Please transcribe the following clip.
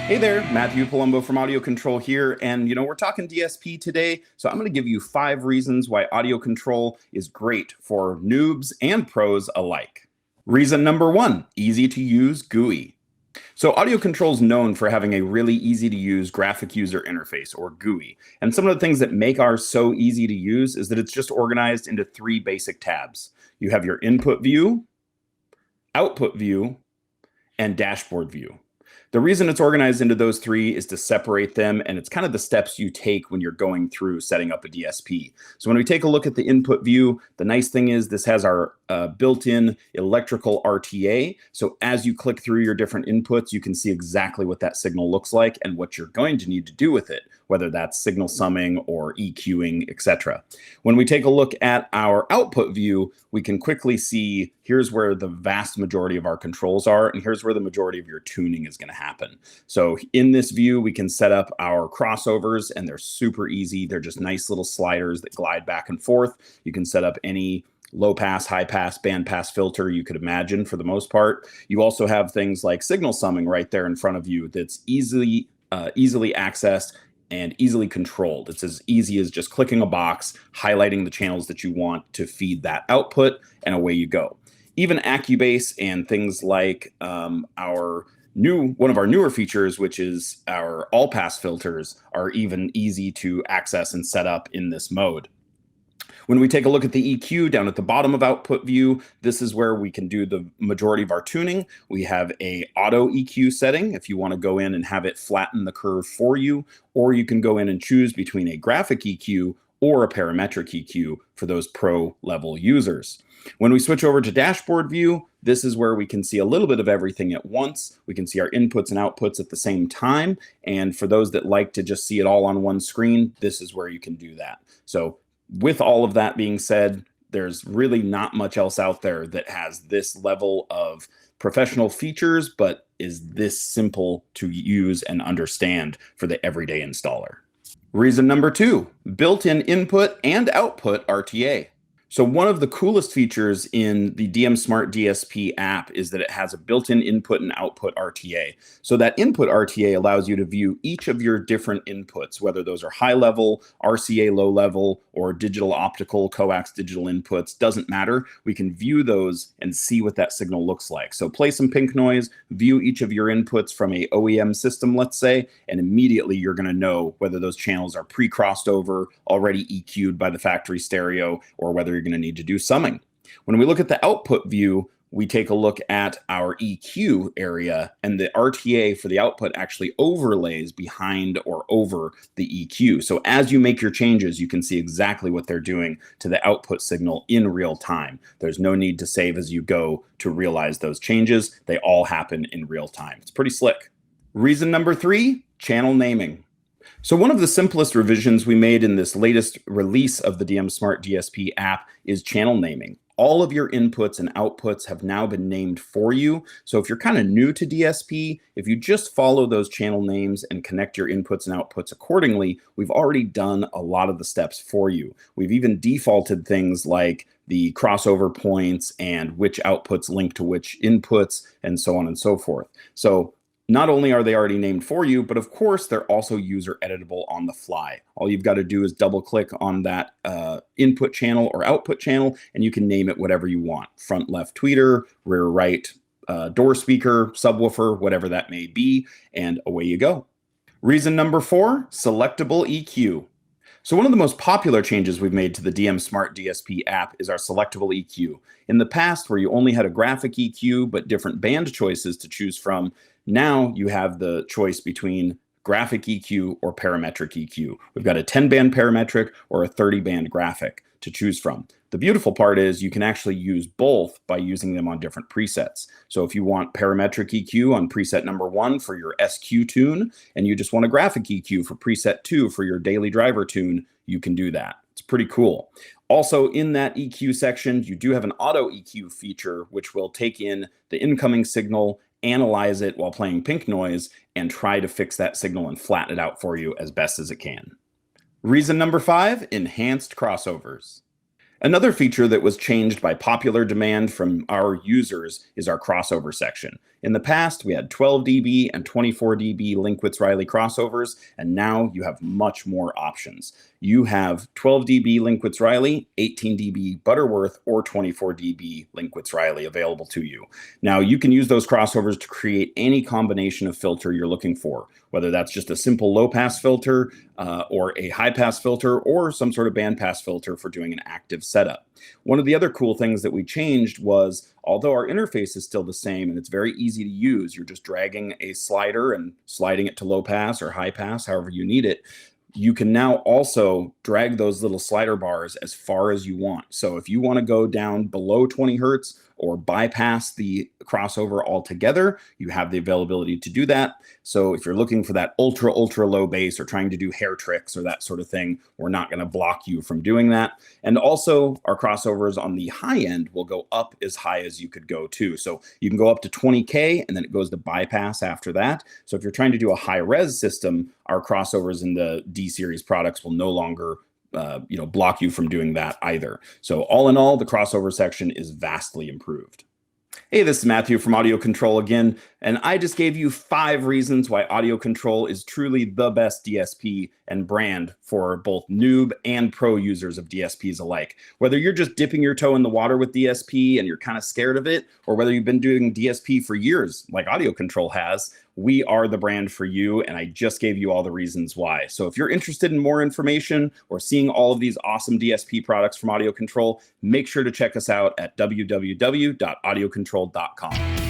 Hey there, Matthew Palumbo from Audiocontrol here, and we're talking DSP today, so I'm going to give you 5 reasons why Audiocontrol is great for noobs and pros alike. Reason number 1, easy to use GUI. So Audiocontrol is known for having a really easy to use graphic user interface, or GUI, and some of the things that make ours so easy to use is that it's just organized into 3 basic tabs. You have your input view, output view, and dashboard view. The reason it's organized into those 3 is to separate them, and it's kind of the steps you take when you're going through setting up a DSP. So when we take a look at the input view, the nice thing is this has our built-in electrical RTA. So as you click through your different inputs, you can see exactly what that signal looks like and what you're going to need to do with it, whether that's signal summing or EQing, etc. When we take a look at our output view, we can quickly see here's where the vast majority of our controls are, and here's where the majority of your tuning is going to happen. So in this view, we can set up our crossovers, and they're super easy. They're just nice little sliders that glide back and forth. You can set up any low pass, high pass, band pass filter you could imagine for the most part. You also have things like signal summing right there in front of you that's easily accessed and easily controlled. It's as easy as just clicking a box, highlighting the channels that you want to feed that output, and away you go. Even Accubase and things like one of our newer features, which is our all pass filters, are even easy to access and set up in this mode. When we take a look at the EQ down at the bottom of output view, this is where we can do the majority of our tuning. We have a auto EQ setting if you want to go in and have it flatten the curve for you, or you can go in and choose between a graphic EQ or a parametric EQ for those pro level users. When we switch over to dashboard view, this is where we can see a little bit of everything at once. We can see our inputs and outputs at the same time. And for those that like to just see it all on one screen, this is where you can do that. So with all of that being said, there's really not much else out there that has this level of professional features, but is this simple to use and understand for the everyday installer. Reason number 2, built-in input and output RTA. So one of the coolest features in the DM Smart DSP app is that it has a built-in input and output RTA. So that input RTA allows you to view each of your different inputs, whether those are high level, RCA low level, or digital optical, coax digital inputs, doesn't matter. We can view those and see what that signal looks like. So play some pink noise, view each of your inputs from a OEM system, let's say, and immediately you're going to know whether those channels are pre-crossed over, already EQ'd by the factory stereo, or whether you're going to need to do summing. When we look at the output view, we take a look at our EQ area, and the RTA for the output actually overlays behind or over the EQ. So as you make your changes, you can see exactly what they're doing to the output signal in real time. There's no need to save as you go to realize those changes. They all happen in real time. It's pretty slick. Reason number 3, channel naming. So one of the simplest revisions we made in this latest release of the DM Smart DSP app is channel naming. All of your inputs and outputs have now been named for you. So if you're kind of new to DSP, if you just follow those channel names and connect your inputs and outputs accordingly, we've already done a lot of the steps for you. We've even defaulted things like the crossover points and which outputs link to which inputs and so on and so forth. So not only are they already named for you, but of course, they're also user editable on the fly. All you've got to do is double click on that input channel or output channel, and you can name it whatever you want. Front left tweeter, rear right door speaker, subwoofer, whatever that may be, and away you go. Reason number 4, selectable EQ. So one of the most popular changes we've made to the DM Smart DSP app is our selectable EQ. In the past, where you only had a graphic EQ, but different band choices to choose from, now you have the choice between graphic EQ or parametric EQ. We've got a 10-band parametric or a 30-band graphic to choose from. The beautiful part is you can actually use both by using them on different presets. So if you want parametric EQ on preset number 1 for your SQ tune, and you just want a graphic EQ for preset 2 for your daily driver tune, you can do that. It's pretty cool. Also in that EQ section, you do have an auto EQ feature, which will take in the incoming signal, analyze it while playing pink noise, and try to fix that signal and flatten it out for you as best as it can. Reason number 5, enhanced crossovers. Another feature that was changed by popular demand from our users is our crossover section. In the past, we had 12 dB and 24 dB Linkwitz-Riley crossovers, and now you have much more options. You have 12 dB Linkwitz-Riley, 18 dB Butterworth, or 24 dB Linkwitz-Riley available to you. Now, you can use those crossovers to create any combination of filter you're looking for, whether that's just a simple low-pass filter or a high-pass filter or some sort of band-pass filter for doing an active setup. One of the other cool things that we changed was, although our interface is still the same and it's very easy to use, you're just dragging a slider and sliding it to low pass or high pass, however you need it, you can now also drag those little slider bars as far as you want. So if you want to go down below 20 hertz or bypass the crossover altogether, you have the availability to do that. So if you're looking for that ultra low bass or trying to do hair tricks or that sort of thing, we're not going to block you from doing that. And also our crossovers on the high end will go up as high as you could go too. So you can go up to 20K and then it goes to bypass after that. So if you're trying to do a high res system, our crossovers in the D series products will no longer block you from doing that either. So all in all, the crossover section is vastly improved. Hey, this is Matthew from Audiocontrol again, and I just gave you 5 reasons why Audiocontrol is truly the best DSP and brand for both noob and pro users of DSPs alike. Whether you're just dipping your toe in the water with DSP and you're kind of scared of it, or whether you've been doing DSP for years like Audiocontrol has, we are the brand for you, and I just gave you all the reasons why. So if you're interested in more information or seeing all of these awesome DSP products from Audiocontrol, make sure to check us out at www.audiocontrol.com.